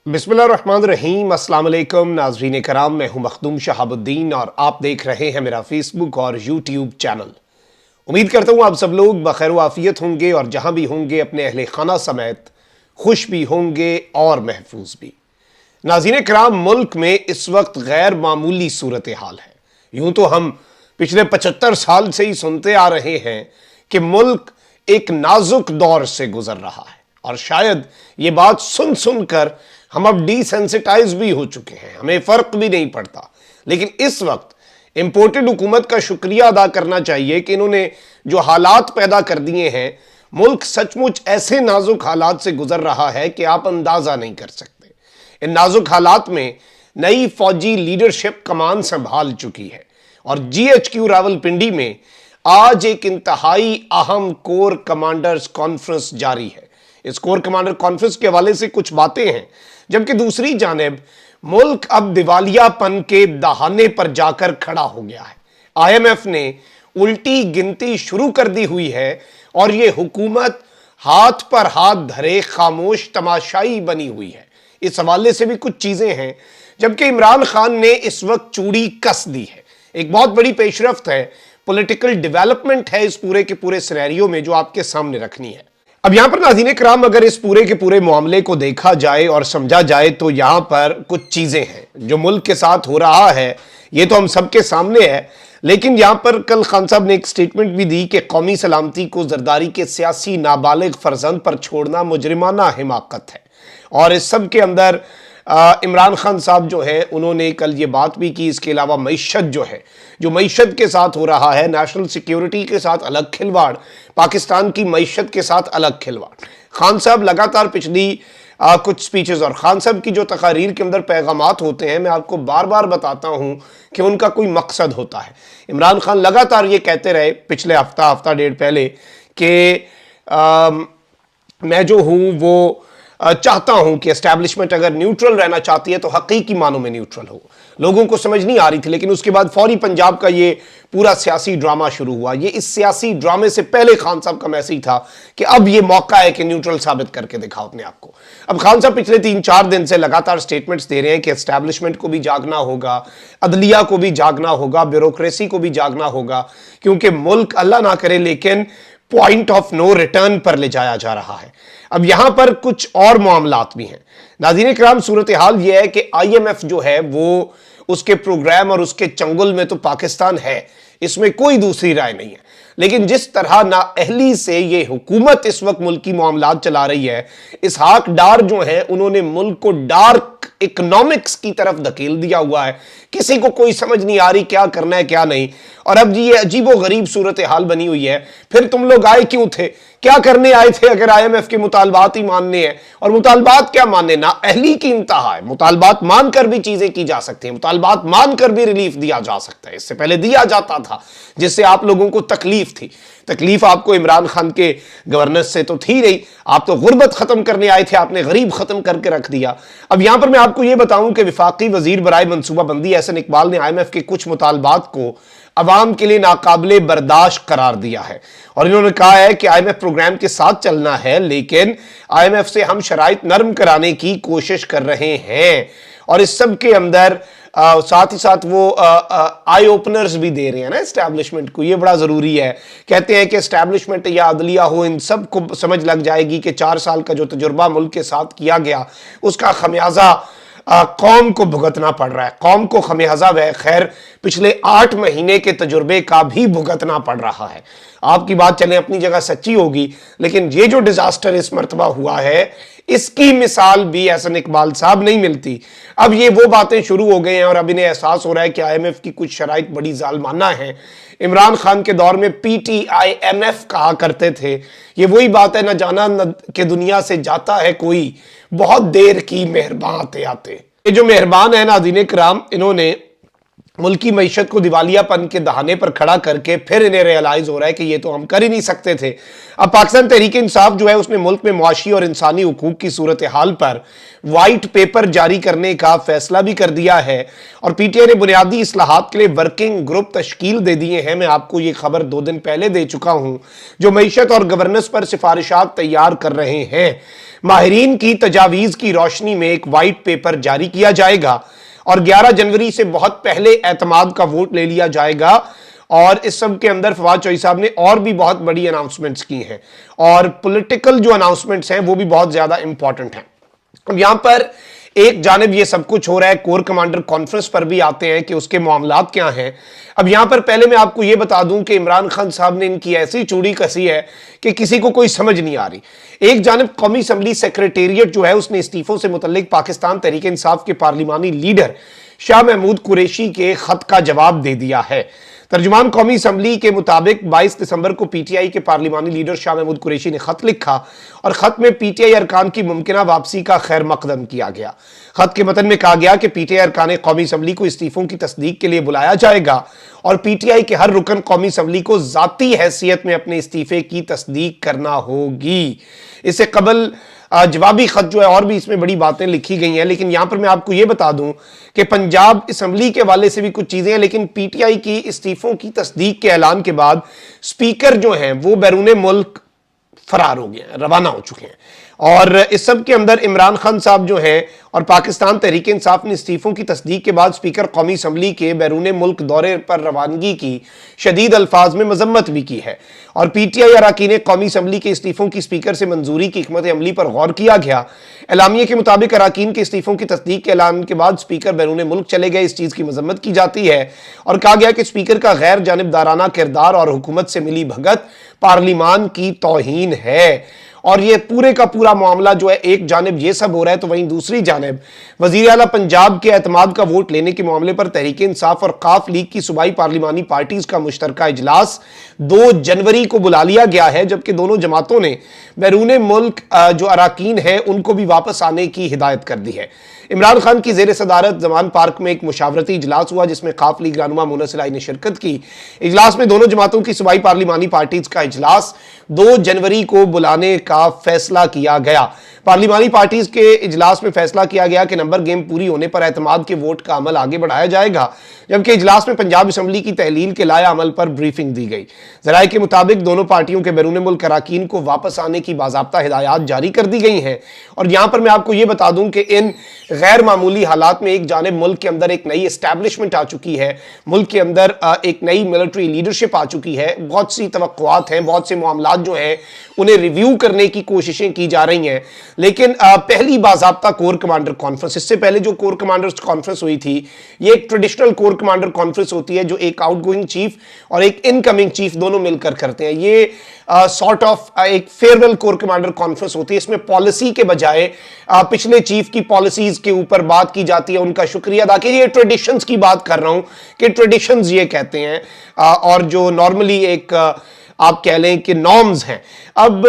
बिस्मिल्लाहिर्रहमानिर्रहीम। अस्सलाम वालेकुम नाज़रीन कराम, मैं हूं मखदूम शहाबुद्दीन और आप देख रहे हैं मेरा फेसबुक और यूट्यूब चैनल। उम्मीद करता हूं आप सब लोग बखैर व आफियत होंगे और जहां भी होंगे अपने अहले खाना समेत खुश भी होंगे और महफूज भी। नाज़रीन कराम, मुल्क में इस वक्त गैर मामूली सूरत हाल है। यूं तो हम पिछले 75 साल से ही सुनते आ रहे हैं कि मुल्क एक नाजुक दौर से गुजर रहा है और शायद ये बात सुन सुनकर हम अब डिसेंसिटाइज भी हो चुके हैं, हमें फर्क भी नहीं पड़ता। लेकिन इस वक्त इंपोर्टेड हुकूमत का शुक्रिया अदा करना चाहिए कि इन्होंने जो हालात पैदा कर दिए हैं, मुल्क सचमुच ऐसे नाजुक हालात से गुजर रहा है कि आप अंदाजा नहीं कर सकते। इन नाजुक हालात में नई फौजी लीडरशिप कमान संभाल चुकी है और GHQ रावलपिंडी में आज एक इंतहाई अहम कोर कमांडर्स कॉन्फ्रेंस जारी है। इस कोर कमांडर कॉन्फ्रेंस के हवाले से कुछ बातें हैं, जबकि दूसरी जानिब मुल्क अब दिवालियापन के दहाने पर जाकर खड़ा हो गया है। IMF ने उल्टी गिनती शुरू कर दी हुई है और यह हुकूमत हाथ पर हाथ धरे खामोश तमाशाई बनी हुई है। इस हवाले से भी कुछ चीजें हैं, जबकि इमरान खान ने इस वक्त चूड़ी कस दी है। एक बहुत बड़ी पेशरफ्त है, पॉलिटिकल डेवलपमेंट है इस पूरे के पूरे सिनेरियो में जो आपके सामने रखनी है। अब यहां पर नाज़रीन कराम, अगर इस पूरे के पूरे मामले को देखा जाए और समझा जाए तो यहां पर कुछ चीजें हैं जो मुल्क के साथ हो रहा है, ये तो हम सबके सामने है। लेकिन यहां पर कल खान साहब ने एक स्टेटमेंट भी दी कि कौमी सलामती को जरदारी के सियासी नाबालिग फर्जंद पर छोड़ना मुजरिमाना हिमाकत है। और इस सब के अंदर इमरान खान साहब जो है उन्होंने कल ये बात भी की। इसके अलावा मईशत जो है, जो मईशत के साथ हो रहा है, नेशनल सिक्योरिटी के साथ अलग खिलवाड़, पाकिस्तान की मईशत के साथ अलग खिलवाड़। खान साहब लगातार पिछली कुछ स्पीचेस और खान साहब की जो तकारीर के अंदर पैगामात होते हैं, मैं आपको बार बार बताता हूं कि उनका कोई मकसद होता है। इमरान खान लगातार ये कहते रहे पिछले हफ्ता डेढ़ पहले कि मैं जो हूं वो चाहता हूं कि एस्टैब्लिशमेंट अगर न्यूट्रल रहना चाहती है तो हकीकी मानों में न्यूट्रल हो। लोगों को समझ नहीं आ रही थी, लेकिन उसके बाद फौरी पंजाब का ये पूरा सियासी ड्रामा शुरू हुआ। ये इस सियासी ड्रामे से पहले खान साहब का मैसेज था कि अब ये मौका है कि न्यूट्रल साबित करके दिखाओ अपने आप को। अब खान साहब पिछले 3-4 दिन से लगातार स्टेटमेंट्स दे रहे हैं कि एस्टैब्लिशमेंट को भी जागना होगा, अदलिया को भी जागना होगा, ब्यूरोक्रेसी को भी जागना होगा, क्योंकि मुल्क अल्लाह ना करे लेकिन पॉइंट ऑफ नो रिटर्न पर ले जाया जा रहा है। अब यहां पर कुछ और मामलात भी हैं। नाज़रीन कराम, सूरत हाल यह है कि IMF जो है वो उसके प्रोग्राम और उसके चंगुल में तो पाकिस्तान है, इसमें कोई दूसरी राय नहीं है। लेकिन जिस तरह नाअहली से ये हुकूमत इस वक्त मुल्क की मामलात चला रही है, इसहाक डार जो है उन्होंने मुल्क को डार्क इकोनॉमिक्स की तरफ धकेल दिया हुआ है। किसी को कोई समझ नहीं आ रही क्या करना है क्या नहीं। और अब जी ये अजीबो गरीब सूरत हाल बनी हुई है। फिर तुम लोग आए क्यों थे, क्या करने आए थे अगर IMF के मुतालबात ही मानने हैं? और मुतालबात क्या मानने, ना अहली की इंतहा है। मुतालबात मानकर भी चीजें की जा सकती हैं, मुतालबात मानकर भी रिलीफ दिया जा सकता है। इससे पहले दिया जाता था, जिससे आप लोगों को तकलीफ थी। तकलीफ आपको इमरान खान के गवर्नेंस से तो थी नहीं, आप तो गुर्बत खत्म करने आए थे, आपने गरीब खत्म करके रख दिया। अब यहां पर मैं आपको यह बताऊं कि विफाकी वजीर बराए मनसूबाबंदी एहसन इकबाल ने IMF के कुछ मुतालबात को अवाम के लिए नाकाबिले बर्दाश्त करार दिया है और इन्होंने कहा है कि IMF प्रोग्राम के साथ चलना है, लेकिन IMF से हम शराइत नरम कराने की कोशिश कर रहे हैं। और इस सब के अंदर साथ ही साथ वो आई ओपनर्स भी दे रहे हैं ना एस्टैब्लिशमेंट को। ये बड़ा जरूरी है। कहते हैं कि एस्टैब्लिशमेंट या अदलिया हो, इन सब को समझ लग जाएगी कि 4 साल का जो तजुर्बा मुल्क के साथ किया गया उसका खमियाजा कौम को भुगतना पड़ रहा है। कौम को खमियाजा व खैर पिछले 8 महीने के तजुर्बे का भी भुगतना पड़ रहा है। आपकी बात चले अपनी जगह सच्ची होगी, लेकिन ये जो डिजास्टर इस मर्तबा हुआ है, इसकी मिसाल भी एहसन इकबाल साहब नहीं मिलती। अब ये वो बातें शुरू हो गए हैं और अब इन्हें एहसास हो रहा है कि IMF की कुछ शराइत बड़ी जालमाना है। इमरान खान के दौर में PTIMF कहा करते थे। ये वही बात है, न जाना न के दुनिया से जाता है कोई, बहुत देर की मेहरबान आते आते। ये जो मेहरबान है नाज़रीन कराम, इन्होंने मुल्की मईशत को दिवालियापन के दहाने पर खड़ा करके फिर इन्हें रियलाइज हो रहा है कि ये तो हम कर ही नहीं सकते थे। अब पाकिस्तान तहरीक इंसाफ जो है उसने मुल्क में मुआशी और इंसानी हुकूक की सूरत हाल पर वाइट पेपर जारी करने का फैसला भी कर दिया है और पीटीआई ने बुनियादी इस्लाहात के लिए वर्किंग ग्रुप तश्कील दे दिए हैं। मैं आपको ये खबर 2 दिन पहले दे चुका हूं, जो मईशत और गवर्नेंस पर सिफारिशात तैयार कर रहे हैं। माहिरीन की तजावीज़ की रोशनी में एक वाइट पेपर जारी किया जाएगा और 11 जनवरी से बहुत पहले एतमाद का वोट ले लिया जाएगा। और इस सब के अंदर फवाद चौधरी साहब ने और भी बहुत बड़ी अनाउंसमेंट्स की हैं और पॉलिटिकल जो अनाउंसमेंट्स हैं वो भी बहुत ज्यादा इंपॉर्टेंट हैं। अब यहां पर एक जानिब ये सब कुछ हो रहा है, कोर कमांडर कॉन्फ्रेंस पर भी आते हैं कि उसके मामलात क्या हैं। अब यहां पर पहले मैं आपको ये बता दूं कि इमरान खान साहब ने इनकी ऐसी चूड़ी कसी है कि किसी को कोई समझ नहीं आ रही। एक जानिब कौमी असम्बली सेक्रेटेरिएट जो है उसने इस्तीफों से मुतल्लिक पाकिस्तान तहरीक इंसाफ के पार्लिमानी लीडर शाह महमूद कुरैशी के खत का जवाब दे दिया है। तर्जुमान कौमी असम्बली के मुताबिक 22 दिसंबर को पीटीआई के पार्लिमानी लीडर शाह महमूद कुरैशी ने खत लिखा और खत में पीटीआई अरकान की मुमकिना वापसी का खैर मकदम किया गया। खत के मतन में कहा गया कि पीटीआई अरकान कौमी असम्बली को इस्तीफों की तस्दीक के लिए बुलाया जाएगा और पीटीआई के हर रुकन कौमी असम्बली को जाती हैसियत में अपने इस्तीफे की तस्दीक करना होगी। इससे कबल जवाबी खत जो है और भी इसमें बड़ी बातें लिखी गई हैं, लेकिन यहां पर मैं आपको यह बता दूं कि पंजाब असम्बली के हवाले से भी कुछ चीजें हैं, लेकिन पीटीआई की इस्तीफों की तस्दीक के ऐलान के बाद स्पीकर जो हैं वो बैरून मुल्क फरार हो गए हैं, रवाना हो चुके हैं। और इस सब के अंदर इमरान खान साहब जो हैं और पाकिस्तान तहरीक इंसाफ ने इस्तीफों की तस्दीक के बाद स्पीकर कौमी असम्बली के बैरून मुल्क दौरे पर रवानगी की शदीद अल्फाज में मजम्मत भी की है और पीटीआई अरकान कौमी असम्बली के इस्तीफों की स्पीकर से मंजूरी की हिकमत अमली पर गौर किया गया। एलामिया के मुताबिक अरकान के इस्तीफों की तस्दीक के ऐलान के बाद स्पीकर बैरून मुल्क चले गए। इस चीज़ की मजम्मत की जाती है और कहा गया कि स्पीकर का गैर जानिबदाराना किरदार और हुकूमत से मिली भगत पार्लिमान की तौहीन है। और ये पूरे का पूरा मामला जो है, एक जानिब ये सब हो रहा है तो वहीं दूसरी जानिब वज़ीर आला पंजाब के एतमाद का वोट लेने के मामले पर तहरीक इंसाफ और काफ लीग की सूबाई पार्लिमानी पार्टीज का मुश्तरका इजलास 2 जनवरी को बुला लिया गया है, जबकि दोनों जमातों ने बैरून मुल्क जो अरकान है उनको भी वापस आने की हिदायत कर दी है। इमरान खान की जेर सदारत जमान पार्क में एक मुशावरती इजलास हुआ जिसमें काफ लीग रहनुमा मुनस्सिर आई ने शिरकत की। इजलास में दोनों जमातों की सूबाई पार्लिमानी पार्टीज का इजलास 2 जनवरी को बुलाने का फैसला किया गया। पार्लिमानी पार्टीज के इजलास में फैसला किया गया कि नंबर गेम पूरी होने पर एतमाद के वोट का अमल आगे बढ़ाया जाएगा, जबकि इजलास में पंजाब असम्बली की तहलील के लाया अमल पर ब्रीफिंग दी गई। ज़राए के मुताबिक दोनों पार्टियों के बैरून मुल्क अरकान को वापस आने की बाज़ाब्ता हिदायत जारी कर दी गई हैं। और यहाँ पर मैं आपको ये बता दूं कि इन गैर मामूली हालात में एक जानिब मुल्क के अंदर एक नई एस्टैब्लिशमेंट आ चुकी है, मुल्क के अंदर एक नई मिलिट्री लीडरशिप आ चुकी है, बहुत सी तवक्कुआत हैं, बहुत से मामलात जो हैं उन्हें रिव्यू करने की कोशिशें की जा रही हैं। लेकिन पहली बाज़ाब्ता कोर कमांडर कॉन्फ्रेंस, इससे पहले जो कोर कमांडर्स कॉन्फ्रेंस हुई थी ये एक ट्रेडिशनल कोर कमांडर कॉन्फ्रेंस होती है जो एक आउटगोइंग चीफ और एक इनकमिंग चीफ दोनों मिलकर करते हैं। ये सॉर्ट ऑफ एक फेयरवेल कोर कमांडर कॉन्फ्रेंस होती है। इसमें पॉलिसी के बजाय पिछले चीफ की पॉलिसीज के ऊपर बात की जाती है, उनका शुक्रिया अदा किया। ये ट्रेडिशंस की बात कर रहा हूं कि ट्रेडिशंस ये कहते हैं और जो नॉर्मली एक आप कह लें कि नॉर्म्स हैं। अब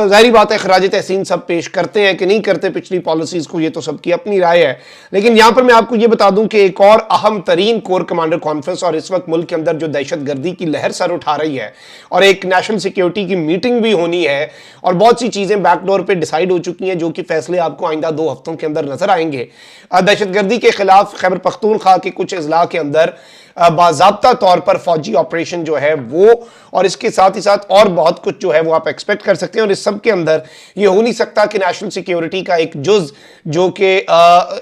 जाहिर बात है खराज तहसीन सब पेश करते हैं कि नहीं करते पिछली पॉलिसीज को, ये तो सबकी अपनी राय है। लेकिन यहां पर मैं आपको ये बता दूं कि एक और अहम तरीन कोर कमांडर कॉन्फ्रेंस और इस वक्त मुल्क के अंदर जो दहशतगर्दी की लहर सर उठा रही है और एक नेशनल सिक्योरिटी की मीटिंग भी होनी है और बहुत सी चीजें बैकडोर पर डिसाइड हो चुकी हैं जो कि फैसले आपको आइंदा 2 हफ्तों के अंदर नजर आएंगे। दहशतगर्दी के खिलाफ खैबर पख्तूनख्वा के कुछ अजला के अंदर बाज़ाब्ता तौर पर फौजी ऑपरेशन जो है वो और इसके साथ ही साथ और बहुत कुछ जो है वो आप एक्सपेक्ट कर सकते हैं। और इस सब के अंदर ये हो नहीं सकता कि नेशनल सिक्योरिटी का एक जुज जो कि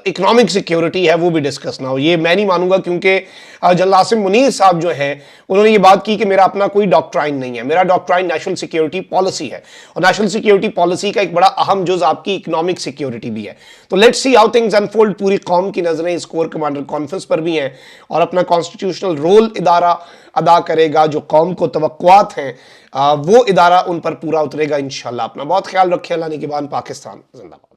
इकोनॉमिक सिक्योरिटी है वो भी डिस्कस ना हो। ये मैं नहीं मानूंगा, क्योंकि जनरल आसिम मुनीर साहब जो हैं उन्होंने ये बात की कि मेरा अपना कोई डॉक्ट्राइन नहीं है, मेरा डॉक्ट्राइन नेशनल सिक्योरिटी पॉलिसी है और नेशनल सिक्योरिटी पॉलिसी का एक बड़ा अहम जुज आपकी इकोनॉमिक सिक्योरिटी भी है। तो let's see how things unfold. पूरी कौम की नजरें इस कोर कमांडर कॉन्फ्रेंस पर भी हैं और अपना कॉन्स्टिट्यूशनल रोल इदारा अदा करेगा। जो कौम को तवक्कुआत हैं वो इदारा उन पर पूरा उतरेगा इंशाल्लाह। अपना बहुत ख्याल रखें। अल्लाह निगहबान। पाकिस्तान जिंदाबाद।